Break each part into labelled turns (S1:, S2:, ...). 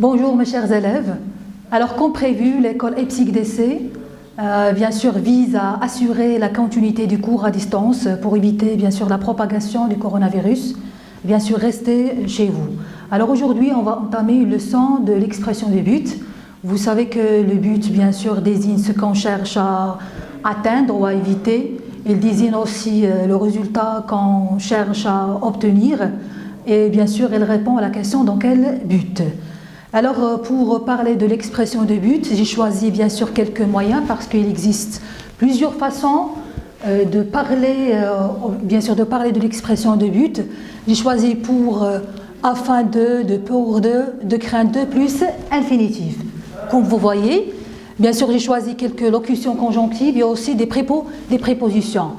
S1: Bonjour mes chers élèves. Alors comme prévu, l'école EPSIC-DC bien sûr vise à assurer la continuité du cours à distance pour éviter bien sûr la propagation du coronavirus. Bien sûr, restez chez vous. Alors aujourd'hui, on va entamer une leçon de l'expression de but. Vous savez que le but bien sûr désigne ce qu'on cherche à atteindre ou à éviter. Il désigne aussi le résultat qu'on cherche à obtenir. Et bien sûr, elle répond à la question dans quel but. Alors, pour parler de l'expression de but, j'ai choisi bien sûr quelques moyens parce qu'il existe plusieurs façons de parler, bien sûr, de parler de l'expression de but. J'ai choisi pour, afin de, pour de crainte de plus infinitif. Comme vous voyez, bien sûr, j'ai choisi quelques locutions conjonctives et aussi des prépositions.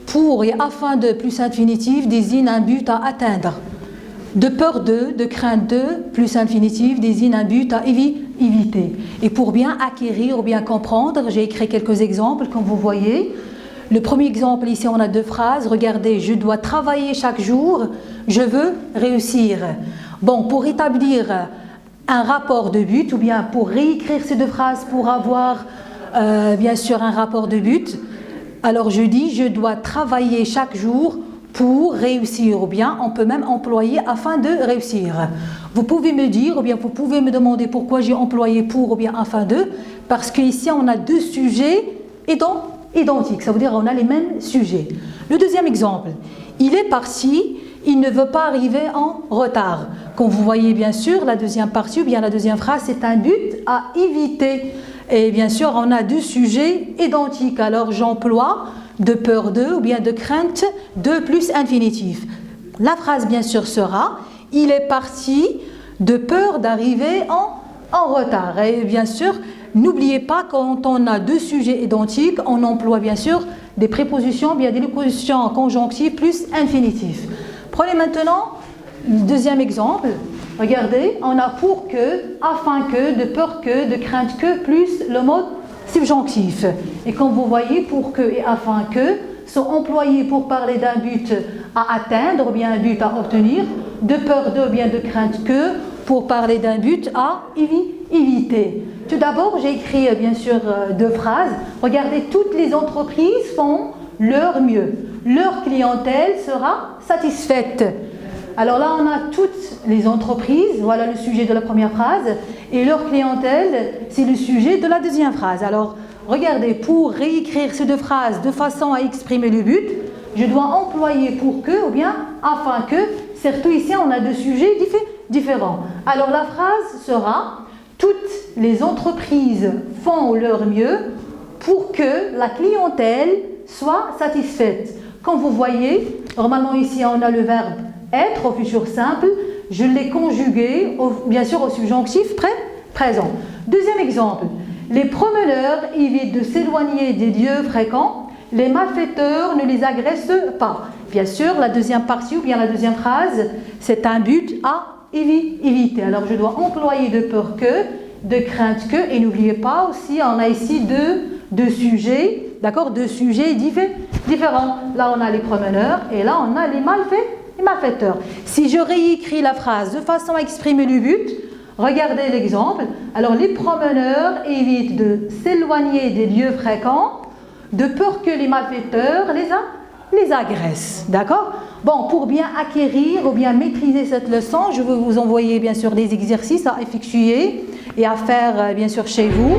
S1: Pour et afin de plus infinitif désigne un but à atteindre. De peur de crainte de, plus infinitif, désigne un but à éviter. Et pour bien acquérir ou bien comprendre, j'ai écrit quelques exemples, comme vous voyez. Le premier exemple, ici, on a deux phrases. Regardez, je dois travailler chaque jour, je veux réussir. Bon, pour établir un rapport de but, ou bien pour réécrire ces deux phrases pour avoir, bien sûr, un rapport de but, alors je dis, je dois travailler chaque jour pour réussir, ou bien on peut même employer afin de réussir. Vous pouvez me dire, ou bien vous pouvez me demander pourquoi j'ai employé pour, ou bien afin de, parce qu'ici on a deux sujets identiques, ça veut dire on a les mêmes sujets. Le deuxième exemple, il est parti, il ne veut pas arriver en retard. Comme vous voyez bien sûr, la deuxième partie, ou bien la deuxième phrase, c'est un but à éviter. Et bien sûr, on a deux sujets identiques, alors j'emploie de peur de ou bien de crainte de plus infinitif. La phrase bien sûr sera « Il est parti de peur d'arriver en retard ». Et bien sûr, n'oubliez pas quand on a deux sujets identiques, on emploie bien sûr des prépositions, bien des prépositions conjonctives plus infinitifs. Prenez maintenant le deuxième exemple. Regardez, on a pour que, afin que, de peur que, de crainte que, plus le mode subjonctif. Et comme vous voyez, pour que et afin que sont employés pour parler d'un but à atteindre ou bien un but à obtenir, de peur de ou bien de crainte que pour parler d'un but à éviter. Tout d'abord, j'ai écrit bien sûr deux phrases. Regardez, toutes les entreprises font leur mieux. Leur clientèle sera satisfaite. Alors là, on a toutes les entreprises, voilà le sujet de la première phrase, et leur clientèle, c'est le sujet de la deuxième phrase. Alors, regardez, pour réécrire ces deux phrases de façon à exprimer le but, je dois employer pour que ou bien afin que, surtout ici, on a deux sujets différents. Alors, la phrase sera « Toutes les entreprises font leur mieux pour que la clientèle soit satisfaite ». Comme vous voyez, normalement ici, on a le verbe être au futur simple, je l'ai conjugué bien sûr au subjonctif présent. Deuxième exemple, les promeneurs évitent de s'éloigner des lieux fréquents, les malfaiteurs ne les agressent pas. Bien sûr, la deuxième partie ou bien la deuxième phrase, c'est un but à éviter. Alors je dois employer de peur que, de crainte que, et n'oubliez pas aussi, on a ici deux sujets, d'accord, deux sujets différents. Là on a les promeneurs et là on a les malfaiteurs. Si je réécris la phrase de façon à exprimer le but, regardez l'exemple. Alors, les promeneurs évitent de s'éloigner des lieux fréquents de peur que les malfaiteurs les agressent. D'accord? Bon, pour bien acquérir ou bien maîtriser cette leçon, je vais vous envoyer bien sûr des exercices à effectuer et à faire bien sûr chez vous.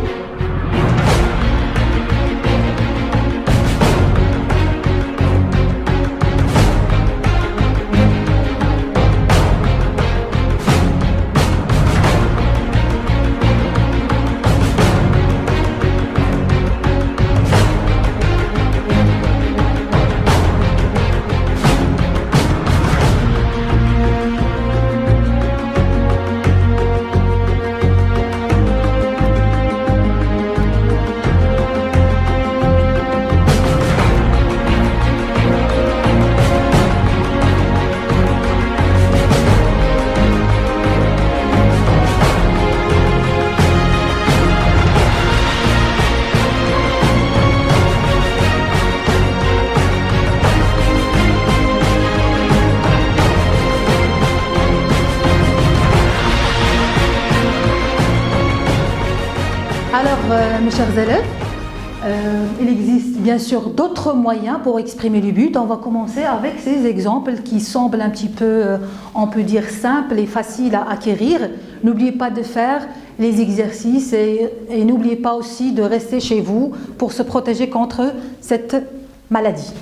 S1: mes chers élèves, il existe bien sûr d'autres moyens pour exprimer le but. On va commencer avec ces exemples qui semblent un petit peu, on peut dire, simples et faciles à acquérir. N'oubliez pas de faire les exercices et n'oubliez pas aussi de rester chez vous pour se protéger contre cette maladie.